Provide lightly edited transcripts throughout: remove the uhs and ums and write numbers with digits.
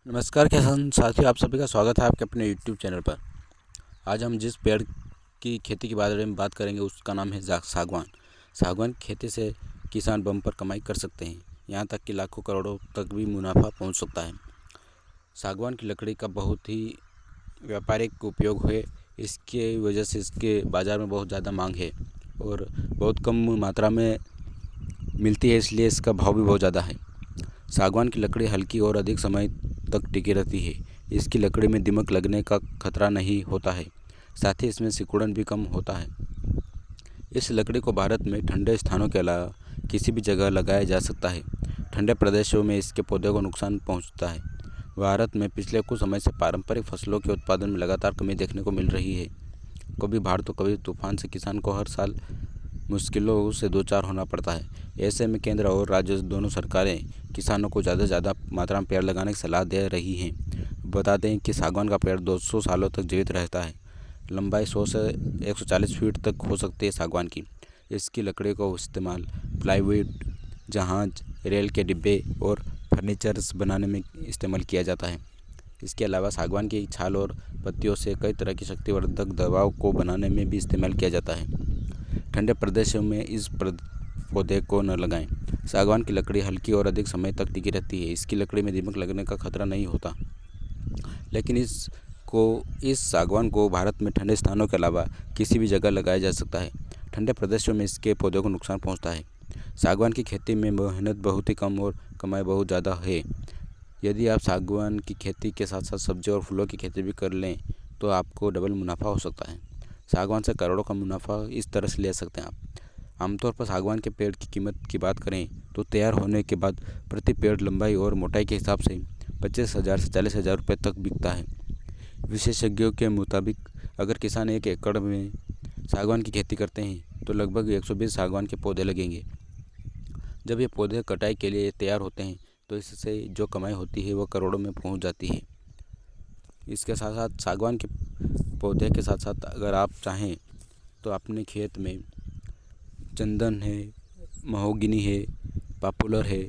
नमस्कार किसान साथियों, आप सभी का स्वागत है आपके अपने यूट्यूब चैनल पर। आज हम जिस पेड़ की खेती के बारे में बात करेंगे उसका नाम है सागवान। सागवान खेती से किसान बम्पर कमाई कर सकते हैं, यहाँ तक कि लाखों करोड़ों तक भी मुनाफा पहुँच सकता है। सागवान की लकड़ी का बहुत ही व्यापारिक उपयोग है, इसके वजह से इसके बाज़ार में बहुत ज़्यादा मांग है और बहुत कम मात्रा में मिलती है, इसलिए इसका भाव भी बहुत ज़्यादा है। सागवान की लकड़ी हल्की और अधिक समय तक टिकी रहती है। इसकी लकड़ी में दीमक लगने का खतरा नहीं होता है, साथ ही इसमें सिकुड़न भी कम होता है। इस लकड़ी को भारत में ठंडे स्थानों के अलावा किसी भी जगह लगाया जा सकता है। ठंडे प्रदेशों में इसके पौधे को नुकसान पहुंचता है। भारत में पिछले कुछ समय से पारंपरिक फसलों के उत्पादन में लगातार कमी देखने को मिल रही है। कभी बाढ़ तो कभी तूफान से किसान को हर साल मुश्किलों से दो चार होना पड़ता है। ऐसे में केंद्र और राज्य दोनों सरकारें किसानों को ज़्यादा से ज़्यादा मात्रा में पेड़ लगाने की सलाह दे रही हैं। बता दें कि सागवान का पेड़ 200 सालों तक जीवित रहता है। लंबाई 100 से 140 फीट तक हो सकती है सागवान की। इसकी लकड़ी का इस्तेमाल प्लाईवुड, जहाज, रेल के डिब्बे और फर्नीचर्स बनाने में इस्तेमाल किया जाता है। इसके अलावा सागवान की छाल और पत्तियों से कई तरह की शक्तिवर्धक दवाओं को बनाने में भी इस्तेमाल किया जाता है। ठंडे प्रदेशों में इस पौधे को न लगाएं। सागवान की लकड़ी हल्की और अधिक समय तक टिकी रहती है। इसकी लकड़ी में दीमक लगने का खतरा नहीं होता, लेकिन इस सागवान को भारत में ठंडे स्थानों के अलावा किसी भी जगह लगाया जा सकता है। ठंडे प्रदेशों में इसके पौधों को नुकसान पहुंचता है। सागवान की खेती में मेहनत बहुत ही कम और कमाई बहुत ज़्यादा है। यदि आप सागवान की खेती के साथ साथ सब्जी और फूलों की खेती भी कर लें तो आपको डबल मुनाफा हो सकता है। सागवान से करोड़ों का मुनाफा इस तरह से ले सकते हैं आप। आमतौर पर सागवान के पेड़ की कीमत की बात करें तो तैयार होने के बाद प्रति पेड़ लंबाई और मोटाई के हिसाब से 25,000 से 40,000 रुपये तक बिकता है। विशेषज्ञों के मुताबिक अगर किसान 1 एकड़ में सागवान की खेती करते हैं तो लगभग 120 सागवान के पौधे लगेंगे। जब ये पौधे कटाई के लिए तैयार होते हैं तो इससे जो कमाई होती है वो करोड़ों में पहुंच जाती है। इसके साथ साथ सागवान के पौधे के साथ साथ अगर आप चाहें तो अपने खेत में चंदन है, महोगनी है, पॉपुलर है,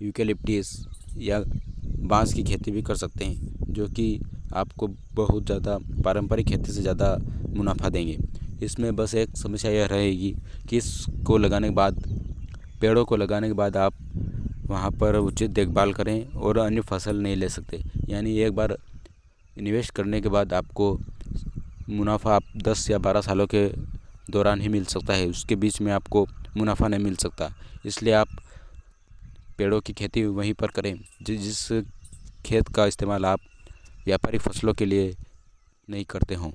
यूकेलिप्टस या बांस की खेती भी कर सकते हैं, जो कि आपको बहुत ज़्यादा पारंपरिक खेती से ज़्यादा मुनाफा देंगे। इसमें बस एक समस्या यह रहेगी कि इसको लगाने के बाद, पेड़ों को लगाने के बाद आप वहाँ पर उचित देखभाल करें और अन्य फसल नहीं ले सकते। यानी एक बार इन्वेस्ट करने के बाद आपको मुनाफा आप 10 या 12 सालों के दौरान ही मिल सकता है, उसके बीच में आपको मुनाफा नहीं मिल सकता। इसलिए आप पेड़ों की खेती वहीं पर करें जिस खेत का इस्तेमाल आप व्यापारिक फसलों के लिए नहीं करते हों,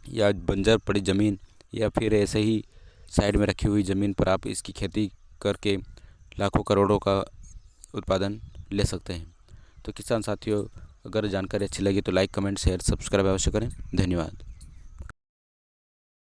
या बंजर पड़ी ज़मीन या फिर ऐसे ही साइड में रखी हुई ज़मीन पर आप इसकी खेती करके लाखों करोड़ों का उत्पादन ले सकते हैं। तो किसान साथियों, अगर जानकारी अच्छी लगी तो लाइक, कमेंट, शेयर, सब्सक्राइब अवश्य करें। धन्यवाद।